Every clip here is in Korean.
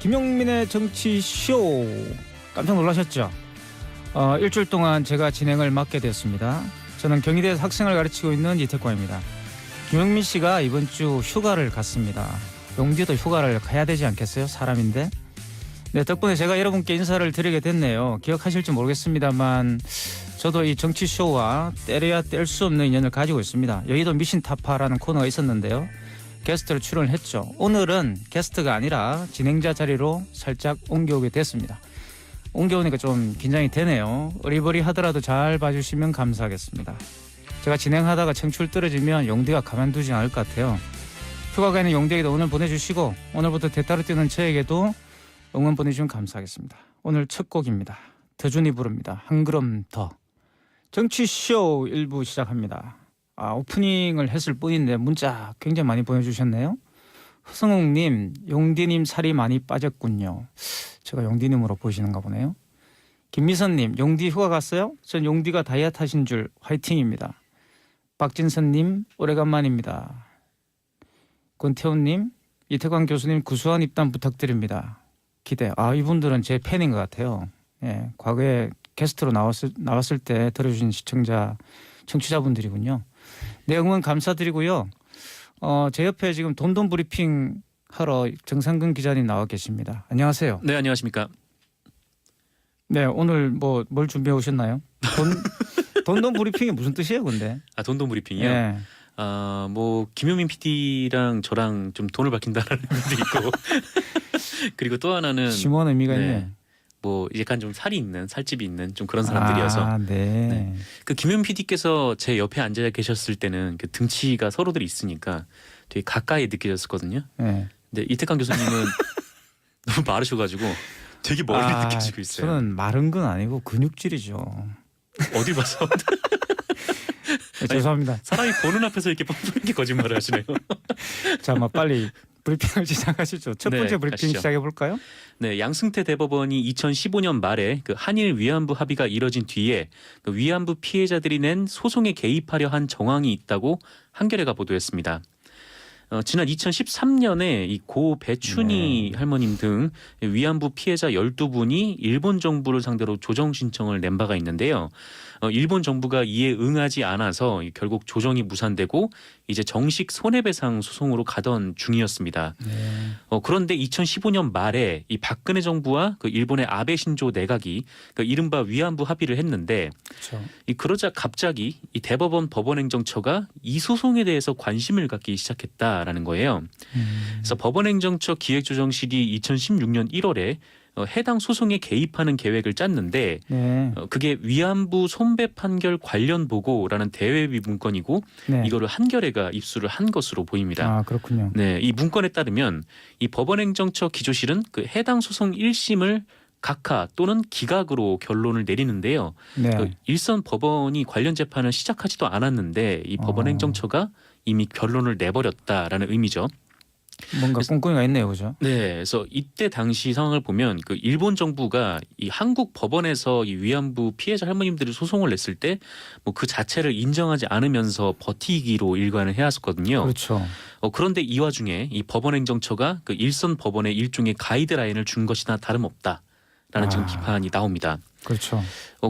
김용민의 정치쇼 깜짝 놀라셨죠? 일주일 동안 제가 진행을 맡게 되었습니다. 저는 경희대에서 학생을 가르치고 있는 이태광입니다. 김용민 씨가 이번 주 휴가를 갔습니다. 용디도 휴가를 가야 되지 않겠어요? 사람인데. 네, 덕분에 제가 여러분께 인사를 드리게 됐네요. 기억하실지 모르겠습니다만 저도 이 정치쇼와 때려야 뗄 수 없는 인연을 가지고 있습니다. 여의도 미신타파라는 코너가 있었는데요. 게스트를 출연을 했죠. 오늘은 게스트가 아니라 진행자 자리로 살짝 옮겨오게 됐습니다. 옮겨오니까 좀 긴장이 되네요. 어리버리 하더라도 잘 봐주시면 감사하겠습니다. 제가 진행하다가 청출 떨어지면 용디가 가만두지 않을 것 같아요. 휴가 가는 용디에게도 오늘 보내주시고 오늘부터 대타로 뛰는 저에게도 응원 보내주시면 감사하겠습니다. 오늘 첫 곡입니다. 더준이 부릅니다. 한 걸음 더. 정치쇼 1부 시작합니다. 오프닝을 했을 뿐인데 문자 굉장히 많이 보내주셨네요. 허성욱님, 용디님 살이 많이 빠졌군요. 제가 용디님으로 보이시는가 보네요. 김미선님, 용디 휴가 갔어요? 전 용디가 다이어트 하신 줄 화이팅입니다. 박진선님, 오래간만입니다. 권태훈님, 이태광 교수님 구수한 입담 부탁드립니다. 기대. 이분들은 제 팬인 것 같아요. 예, 과거에 게스트로 나왔을 때 들어주신 청취자분들이군요. 네, 응원 감사드리고요. 제 옆에 지금 돈돈 브리핑 하러 정상근 기자님 나와 계십니다. 안녕하세요. 네, 안녕하십니까. 네, 오늘 뭘 준비해 오셨나요? 돈돈 브리핑이 무슨 뜻이에요, 근데? 돈돈 브리핑이요? 네. 김용민 PD랑 저랑 좀 돈을 밝힌다라는 의미도 있고 그리고 또 하나는 심오한 의미가 있네. 약간 좀 살집이 있는 좀 그런 사람들이어서. 네. 그 김용민 PD께서 제 옆에 앉아 계셨을 때는 그 등치가 서로들이 있으니까 되게 가까이 느껴졌었거든요. 네. 근데 이태강 교수님은 너무 마르셔가지고 되게 멀리 느껴지고 있어요. 저는 마른 건 아니고 근육질이죠. 어딜 봐서? 네, 죄송합니다. 사람이 보는 앞에서 이렇게 뻔뻔하게 거짓말을 하시네요. 자, 빨리 브리핑을 시작하시죠. 첫 번째 브리핑 가시죠. 시작해 볼까요? 네, 양승태 대법원이 2015년 말에 그 한일 위안부 합의가 이뤄진 뒤에 그 위안부 피해자들이 낸 소송에 개입하려 한 정황이 있다고 한겨레가 보도했습니다. 지난 2013년에 이 고 배춘희 할머님 등 위안부 피해자 12분이 일본 정부를 상대로 조정 신청을 낸 바가 있는데요. 일본 정부가 이에 응하지 않아서 결국 조정이 무산되고 이제 정식 손해배상 소송으로 가던 중이었습니다. 네. 그런데 2015년 말에 이 박근혜 정부와 그 일본의 아베 신조 내각이 그 이른바 위안부 합의를 했는데 그렇죠. 그러자 갑자기 이 대법원 법원행정처가 이 소송에 대해서 관심을 갖기 시작했다라는 거예요. 그래서 법원행정처 기획조정실이 2016년 1월에 해당 소송에 개입하는 계획을 짰는데 네. 그게 위안부 손배 판결 관련 보고라는 대외비 문건이고 네. 이거를 한겨레가 입수를 한 것으로 보입니다. 그렇군요. 네, 이 문건에 따르면 이 법원행정처 기조실은 그 해당 소송 1심을 각하 또는 기각으로 결론을 내리는데요. 네. 그 일선 법원이 관련 재판을 시작하지도 않았는데 이 법원행정처가 이미 결론을 내버렸다라는 의미죠. 뭔가 꿍꿍이가 있네요, 그죠? 네, 그래서 이때 당시 상황을 보면 그 일본 정부가 이 한국 법원에서 이 위안부 피해자 할머님들이 소송을 냈을 때 그 자체를 인정하지 않으면서 버티기로 일관을 해왔었거든요. 그렇죠. 그런데 이 와중에 이 법원행정처가 그 일선 법원에 일종의 가이드라인을 준 것이나 다름없다라는 지금 비판이 나옵니다. 그렇죠.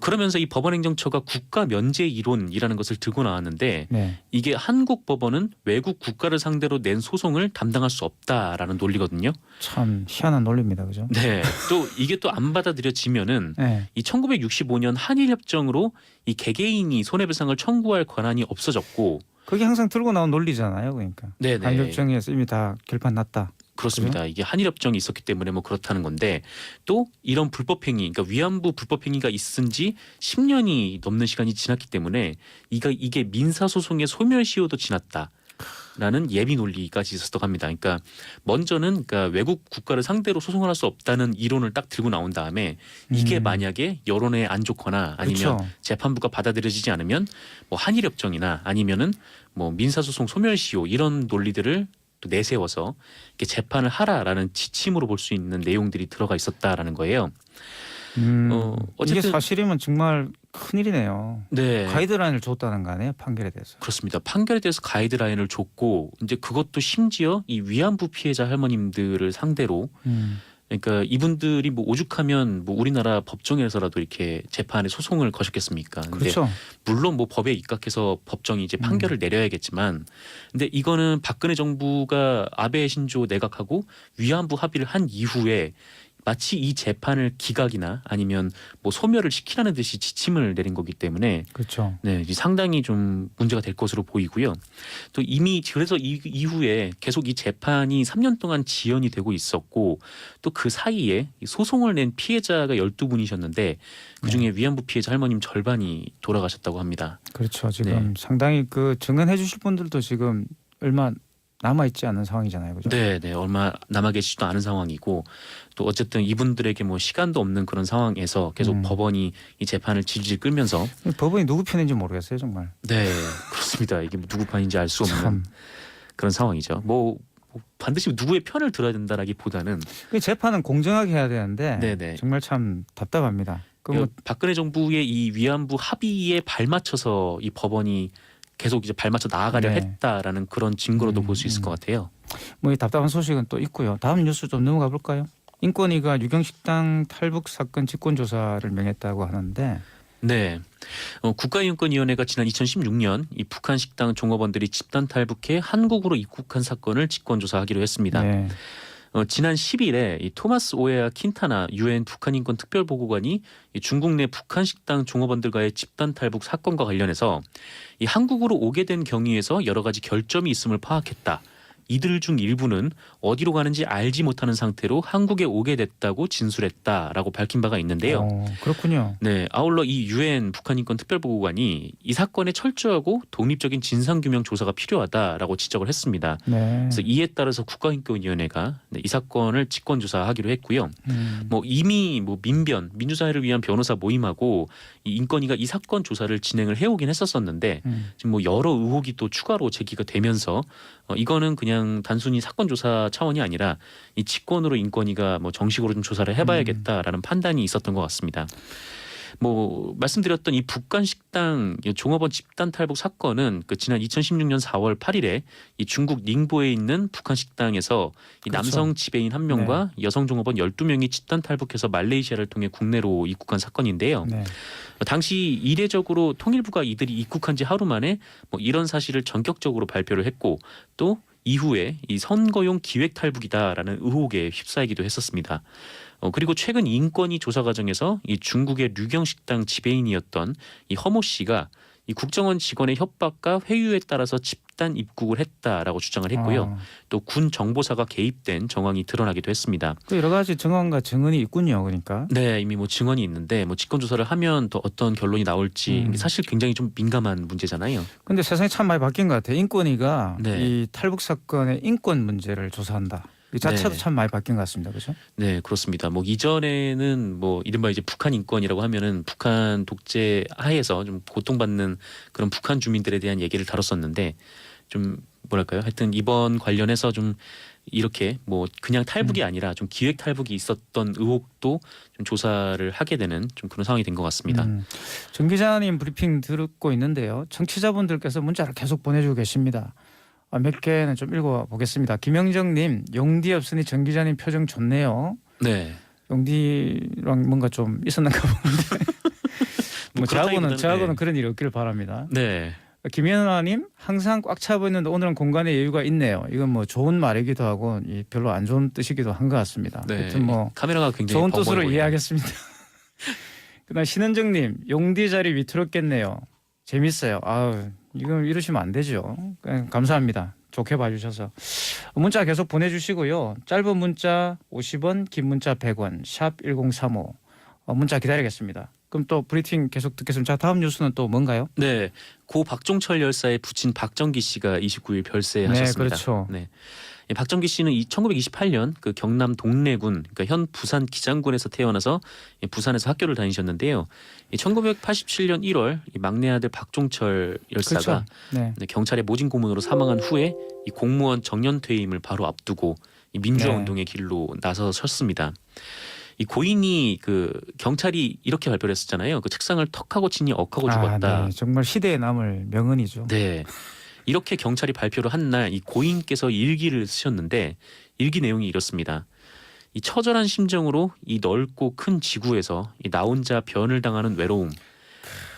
그러면서 이 법원행정처가 국가 면제 이론이라는 것을 들고 나왔는데 네. 이게 한국 법원은 외국 국가를 상대로 낸 소송을 담당할 수 없다라는 논리거든요. 참 희한한 논리입니다, 그죠? 네, 또 이게 또 안 받아들여지면은 네. 이 1965년 한일 협정으로 이 개개인이 손해배상을 청구할 권한이 없어졌고, 그게 항상 들고 나온 논리잖아요, 그러니까. 네네. 한일협정에서 이미 다 결판 났다. 그렇습니다. 이게 한일협정이 있었기 때문에 그렇다는 건데 또 이런 불법행위, 그러니까 위안부 불법행위가 있은 지 10년이 넘는 시간이 지났기 때문에 이게 민사소송의 소멸시효도 지났다라는 예비 논리까지 있었다고 합니다. 그러니까 먼저는 외국 국가를 상대로 소송을 할 수 없다는 이론을 딱 들고 나온 다음에 이게 만약에 여론에 안 좋거나 아니면 그렇죠. 재판부가 받아들여지지 않으면 한일협정이나 아니면은 민사소송 소멸시효 이런 논리들을 또 내세워서 이렇게 재판을 하라라는 지침으로 볼 수 있는 내용들이 들어가 있었다라는 거예요. 어쨌든 이게 사실이면 정말 큰일이네요. 네, 가이드라인을 줬다는 거 아니에요? 판결에 대해서. 그렇습니다. 판결에 대해서 가이드라인을 줬고 이제 그것도 심지어 이 위안부 피해자 할머님들을 상대로 그러니까 이분들이 뭐 오죽하면 뭐 우리나라 법정에서라도 이렇게 재판에 소송을 거셨겠습니까? 근데 그렇죠. 물론 뭐 법에 입각해서 법정이 이제 판결을 내려야겠지만, 근데 이거는 박근혜 정부가 아베 신조 내각하고 위안부 합의를 한 이후에 마치 이 재판을 기각이나 아니면 뭐 소멸을 시키라는 듯이 지침을 내린 거기 때문에 그렇죠. 네, 이제 상당히 좀 문제가 될 것으로 보이고요. 또 이미 그래서 이후에 계속 이 재판이 3년 동안 지연이 되고 있었고 또 그 사이에 이 소송을 낸 피해자가 12분이셨는데 그중에 위안부 피해자 할머님 절반이 돌아가셨다고 합니다. 그렇죠. 지금 상당히 그 증언해 주실 분들도 지금 얼마 남아 있지 않은 상황이잖아요. 그죠? 네, 네. 얼마 남아 계시지도 않은 상황이고 또 어쨌든 이분들에게 뭐 시간도 없는 그런 상황에서 계속 법원이 이 재판을 질질 끌면서 법원이 누구 편인지 모르겠어요, 정말. 네, 그렇습니다. 이게 뭐 누구 편인지 알 수 없는 참. 그런 상황이죠. 뭐 반드시 누구의 편을 들어야 된다라기보다는 그 재판은 공정하게 해야 되는데 네네. 정말 참 답답합니다. 그뭐 박근혜 정부의 이 위안부 합의에 발맞춰서 이 법원이 계속 이제 발맞춰 나아가려 네. 했다라는 그런 증거로도 볼 수 있을 것 같아요. 뭐 이 답답한 소식은 또 있고요. 다음 뉴스 좀 넘어가 볼까요? 인권위가 유경식당 탈북 사건 직권 조사를 명했다고 하는데 네. 국가인권위원회가 지난 2016년 이 북한 식당 종업원들이 집단 탈북해 한국으로 입국한 사건을 직권 조사하기로 했습니다. 네. 지난 10일에 이 토마스 오에아 킨타나 유엔 북한인권 특별보고관이 이 중국 내 북한 식당 종업원들과의 집단 탈북 사건과 관련해서 이 한국으로 오게 된 경위에서 여러 가지 결점이 있음을 파악했다. 이들 중 일부는 어디로 가는지 알지 못하는 상태로 한국에 오게 됐다고 진술했다라고 밝힌 바가 있는데요. 그렇군요. 네, 아울러 이 유엔 북한인권 특별보고관이 이 사건에 철저하고 독립적인 진상규명 조사가 필요하다라고 지적을 했습니다. 네. 그래서 이에 따라서 국가인권위원회가 이 사건을 직권 조사하기로 했고요. 뭐 이미 뭐 민변 민주사회를 위한 변호사 모임하고 이 인권위가 이 사건 조사를 진행을 해오긴 했었었는데 지금 뭐 여러 의혹이 또 추가로 제기가 되면서 이거는 그냥 단순히 사건 조사 차원이 아니라 이 직권으로 인권위가 뭐 정식으로 좀 조사를 해봐야겠다라는 판단이 있었던 것 같습니다. 뭐 말씀드렸던 이 북한 식당 종업원 집단 탈북 사건은 그 지난 2016년 4월 8일에 이 중국 닝보에 있는 북한 식당에서 이 그렇죠. 남성 지배인 1명과 여성 종업원 12명이 집단 탈북해서 말레이시아를 통해 국내로 입국한 사건인데요. 네. 당시 이례적으로 통일부가 이들이 입국한 지 하루 만에 뭐 이런 사실을 전격적으로 발표를 했고 또 이후에 이 선거용 기획 탈북이다라는 의혹에 휩싸이기도 했었습니다. 그리고 최근 인권위 조사 과정에서 이 중국의 류경식당 지배인이었던 이 허모 씨가 이 국정원 직원의 협박과 회유에 따라서 집단 입국을 했다라고 주장을 했고요. 또 군 정보사가 개입된 정황이 드러나기도 했습니다. 그 여러 가지 정황과 증언이 있군요. 그러니까. 네, 이미 뭐 증언이 있는데 뭐 직권 조사를 하면 더 어떤 결론이 나올지 이게 사실 굉장히 좀 민감한 문제잖아요. 근데 세상이 참 많이 바뀐 것 같아요. 인권위가 네. 이 탈북 사건의 인권 문제를 조사한다. 이 자체도 네. 참 많이 바뀐 것 같습니다. 그렇죠? 네, 그렇습니다. 뭐 이전에는 뭐 이른바 이제 북한 인권이라고 하면은 북한 독재 하에서 좀 고통받는 그런 북한 주민들에 대한 얘기를 다뤘었는데 좀 뭐랄까요? 하여튼 이번 관련해서 좀 이렇게 뭐 그냥 탈북이 아니라 좀 기획 탈북이 있었던 의혹도 좀 조사를 하게 되는 좀 그런 상황이 된 것 같습니다. 정 기자님 브리핑 듣고 있는데요. 청취자분들께서 문자를 계속 보내주고 계십니다. 몇 개는 좀 읽어보겠습니다. 김영정님, 용디 없으니 정 기자님 표정 좋네요. 네. 용디랑 뭔가 좀 있었는가 보는데. 뭐 그렇다기보다는, 저하고는 네. 그런 일이 없기를 바랍니다. 네. 김연아님, 항상 꽉 차 보이는데 오늘은 공간에 여유가 있네요. 이건 뭐 좋은 말이기도 하고 별로 안 좋은 뜻이기도 한 것 같습니다. 네. 하여튼 뭐 카메라가 굉장히 좋은 벙벙해 뜻으로 보이네요. 이해하겠습니다. 그다음 신은정님, 용디 자리 위태롭겠네요. 재밌어요. 아우, 이거 이러시면 안 되죠. 감사합니다. 좋게 봐주셔서 문자 계속 보내주시고요. 짧은 문자 50원, 긴 문자 100원, 샵 1035 문자 기다리겠습니다. 그럼 또 브리핑 계속 듣겠습니다. 자, 다음 뉴스는 또 뭔가요? 네, 고 박종철 열사의 부친 박정기 씨가 29일 별세하셨습니다. 네, 그렇죠. 네. 예, 박정기 씨는 1928년 그 경남 동래군, 그러니까 현 부산 기장군에서 태어나서 부산에서 학교를 다니셨는데요. 1987년 1월 이 막내 아들 박종철 열사가 그렇죠. 네. 네, 경찰의 모진 고문으로 사망한 후에 이 공무원 정년 퇴임을 바로 앞두고 이 민주화 네. 운동의 길로 나서셨습니다. 이 고인이 그 경찰이 이렇게 발표를 했었잖아요. 그 책상을 턱하고 치니 억하고 죽었다. 네. 정말 시대에 남을 명언이죠. 네. 이렇게 경찰이 발표를 한 날 이 고인께서 일기를 쓰셨는데 일기 내용이 이렇습니다. 이 처절한 심정으로 이 넓고 큰 지구에서 이 나 혼자 변을 당하는 외로움,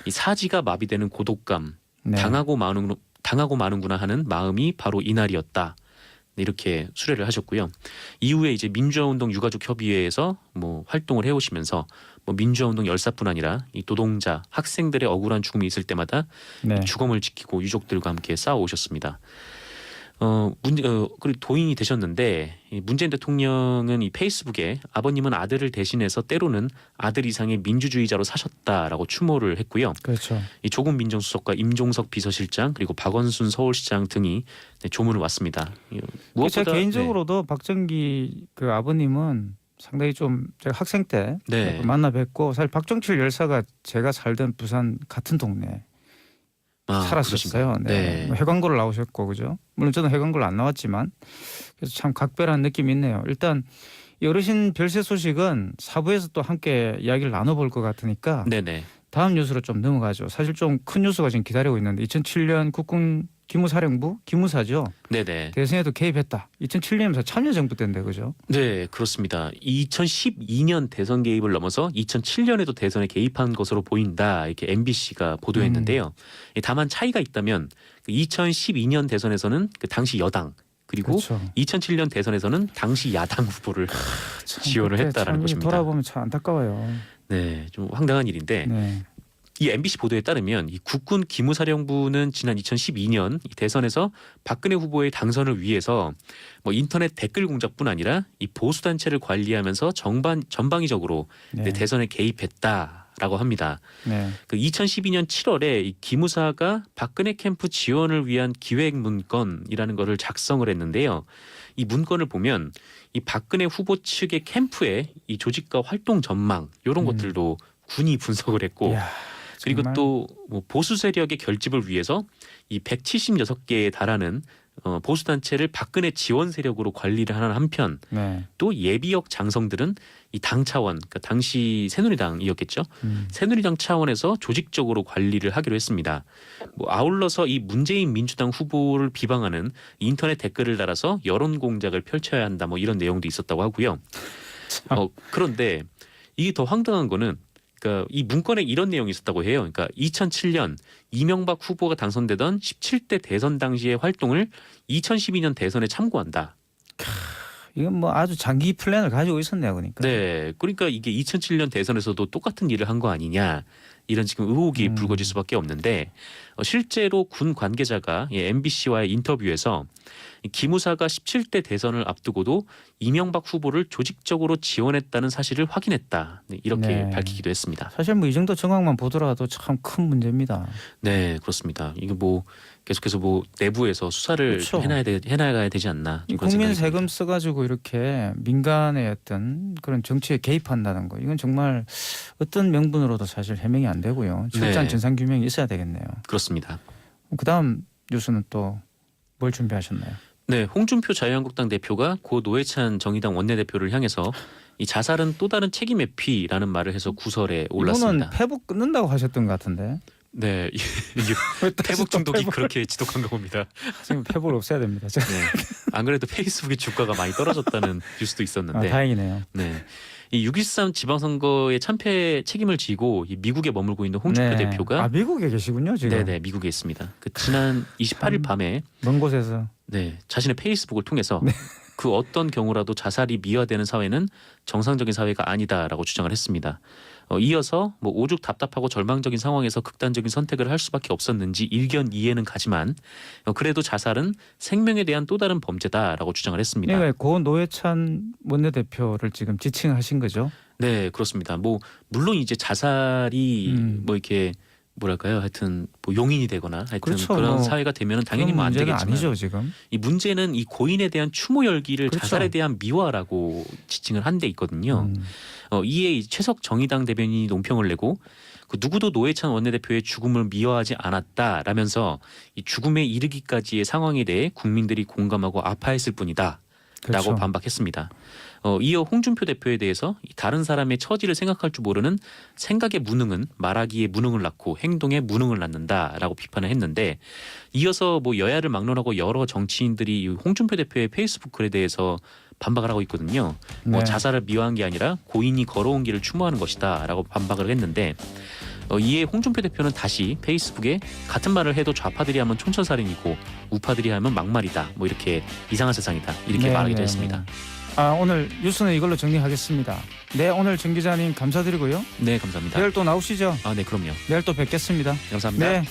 이 사지가 마비되는 고독감, 네. 당하고 마는구나 하는 마음이 바로 이날이었다. 이렇게 수레를 하셨고요. 이후에 이제 민주화운동 유가족협의회에서 뭐 활동을 해오시면서 뭐 민주화운동 열사뿐 아니라 이 노동자, 학생들의 억울한 죽음이 있을 때마다 네. 주검을 지키고 유족들과 함께 싸워 오셨습니다. 그리고 도인이 되셨는데 이 문재인 대통령은 이 페이스북에 아버님은 아들을 대신해서 때로는 아들 이상의 민주주의자로 사셨다라고 추모를 했고요. 그렇죠. 이 조국 민정수석과 임종석 비서실장 그리고 박원순 서울시장 등이 조문을 왔습니다. 무엇보다 제가 개인적으로도 박정기 그 아버님은 상당히 좀 제가 학생 때 네. 만나 뵙고 사실 박정칠 열사가 제가 살던 부산 같은 동네 살았었어요. 그러신가요? 네. 뭐 해관고를 나오셨고 그죠. 물론 저는 해관고를 안 나왔지만 그래서 참 각별한 느낌이 있네요. 일단 이 어르신 별세 소식은 사부에서 또 함께 이야기를 나눠볼 것 같으니까 네네. 다음 뉴스로 좀 넘어가죠. 사실 좀 큰 뉴스가 지금 기다리고 있는데 2007년 국군 기무사령부 기무사죠. 네네. 대선에도 개입했다. 2007년에서 참여정부 때인데 그죠? 네, 그렇습니다. 2012년 대선 개입을 넘어서 2007년에도 대선에 개입한 것으로 보인다. 이렇게 MBC가 보도했는데요. 다만 차이가 있다면 2012년 대선에서는 그 당시 여당 그리고 그렇죠. 2007년 대선에서는 당시 야당 후보를 지원을 그때 했다라는 참 것입니다. 돌아보면 참 안타까워요. 네, 좀 황당한 일인데 네. 이 MBC 보도에 따르면 이 국군 기무사령부는 지난 2012년 이 대선에서 박근혜 후보의 당선을 위해서 뭐 인터넷 댓글 공작뿐 아니라 이 보수 단체를 관리하면서 전방위적으로 네. 대선에 개입했다라고 합니다. 네. 그 2012년 7월에 이 기무사가 박근혜 캠프 지원을 위한 기획 문건이라는 것을 작성을 했는데요. 이 문건을 보면 이 박근혜 후보 측의 캠프의 이 조직과 활동 전망 이런 것들도 군이 분석을 했고 이야, 그리고 정말. 또 뭐 보수 세력의 결집을 위해서 이 176개에 달하는 보수 단체를 박근혜 지원 세력으로 관리를 하는 한편 네. 또 예비역 장성들은 이 당 차원, 그러니까 당시 새누리당이었겠죠. 새누리당 차원에서 조직적으로 관리를 하기로 했습니다. 뭐 아울러서 이 문재인 민주당 후보를 비방하는 인터넷 댓글을 달아서 여론 공작을 펼쳐야 한다. 뭐 이런 내용도 있었다고 하고요. 그런데 이게 더 황당한 거는 그러니까 이 문건에 이런 내용이 있었다고 해요. 그러니까 2007년 이명박 후보가 당선되던 17대 대선 당시의 활동을 2012년 대선에 참고한다. 이건 뭐 아주 장기 플랜을 가지고 있었네요, 그러니까. 네, 그러니까 이게 2007년 대선에서도 똑같은 일을 한 거 아니냐 이런 지금 의혹이 불거질 수밖에 없는데 실제로 군 관계자가 MBC와의 인터뷰에서 기무사가 17대 대선을 앞두고도 이명박 후보를 조직적으로 지원했다는 사실을 확인했다. 네, 이렇게 네. 밝히기도 했습니다. 사실 뭐 이 정도 정황만 보더라도 참 큰 문제입니다. 네, 그렇습니다. 이게 뭐 계속해서 뭐 내부에서 수사를 그렇죠. 해나가야 되지 않나. 이 그런 국민 생각이 세금 듭니다. 써가지고 이렇게 민간의 어떤 그런 정치에 개입한다는 거, 이건 정말 어떤 명분으로도 사실 해명이 안 되고요. 철저한 네. 진상 규명이 있어야 되겠네요. 그렇습니다. 그다음 뉴스는 또 뭘 준비하셨나요? 네, 홍준표 자유한국당 대표가 고 노회찬 정의당 원내대표를 향해서 이 자살은 또 다른 책임의 피라는 말을 해서 구설에 올랐습니다. 이분은 페북 끊는다고 하셨던 것 같은데. 네, 이게 페북 중독이 그렇게 지독한가 봅니다. 지금 페북을 없애야 됩니다. 네, 안 그래도 페이스북의 주가가 많이 떨어졌다는 뉴스도 있었는데, 다행이네요. 네, 이 6.13 지방선거의 참패 책임을 지고 이 미국에 머물고 있는 홍준표 네. 대표가 미국에 계시군요 지금. 네네 미국에 있습니다. 그 지난 28일 밤에 먼 곳에서. 네, 자신의 페이스북을 통해서 네. 그 어떤 경우라도 자살이 미화되는 사회는 정상적인 사회가 아니다라고 주장을 했습니다. 이어서 뭐 오죽 답답하고 절망적인 상황에서 극단적인 선택을 할 수밖에 없었는지 일견 이해는 가지만 그래도 자살은 생명에 대한 또 다른 범죄다라고 주장을 했습니다. 네, 고 노회찬 원내대표를 지금 지칭하신 거죠? 네, 그렇습니다. 뭐 물론 이제 자살이 뭐 이렇게 뭐랄까요, 하여튼 뭐 용인이 되거나 하여튼 그렇죠. 그런 뭐 사회가 되면은 당연히 그런 뭐 안 문제는 되겠지만 아니죠 지금. 이 문제는 이 고인에 대한 추모 열기를 그렇죠. 자살에 대한 미화라고 지칭을 한 데 있거든요. 이에 이 최석 정의당 대변인이 논평을 내고 그 누구도 노회찬 원내대표의 죽음을 미화하지 않았다라면서 이 죽음에 이르기까지의 상황에 대해 국민들이 공감하고 아파했을 뿐이다. 그렇죠. 라고 반박했습니다. 이어 홍준표 대표에 대해서 다른 사람의 처지를 생각할 줄 모르는 생각의 무능은 말하기에 무능을 낳고 행동에 무능을 낳는다라고 비판을 했는데 이어서 뭐 여야를 막론하고 여러 정치인들이 이 홍준표 대표의 페이스북 글에 대해서 반박을 하고 있거든요. 뭐 네. 자살을 미화한 게 아니라 고인이 걸어온 길을 추모하는 것이다라고 반박을 했는데 이에 홍준표 대표는 다시 페이스북에 같은 말을 해도 좌파들이 하면 촌철살인이고 우파들이 하면 막말이다. 뭐 이렇게 이상한 세상이다. 이렇게 네, 말하기도 네, 했습니다. 네. 오늘 뉴스는 이걸로 정리하겠습니다. 네, 오늘 정 기자님 감사드리고요. 네, 감사합니다. 내일 또 나오시죠? 네, 그럼요. 내일 또 뵙겠습니다. 감사합니다. 네.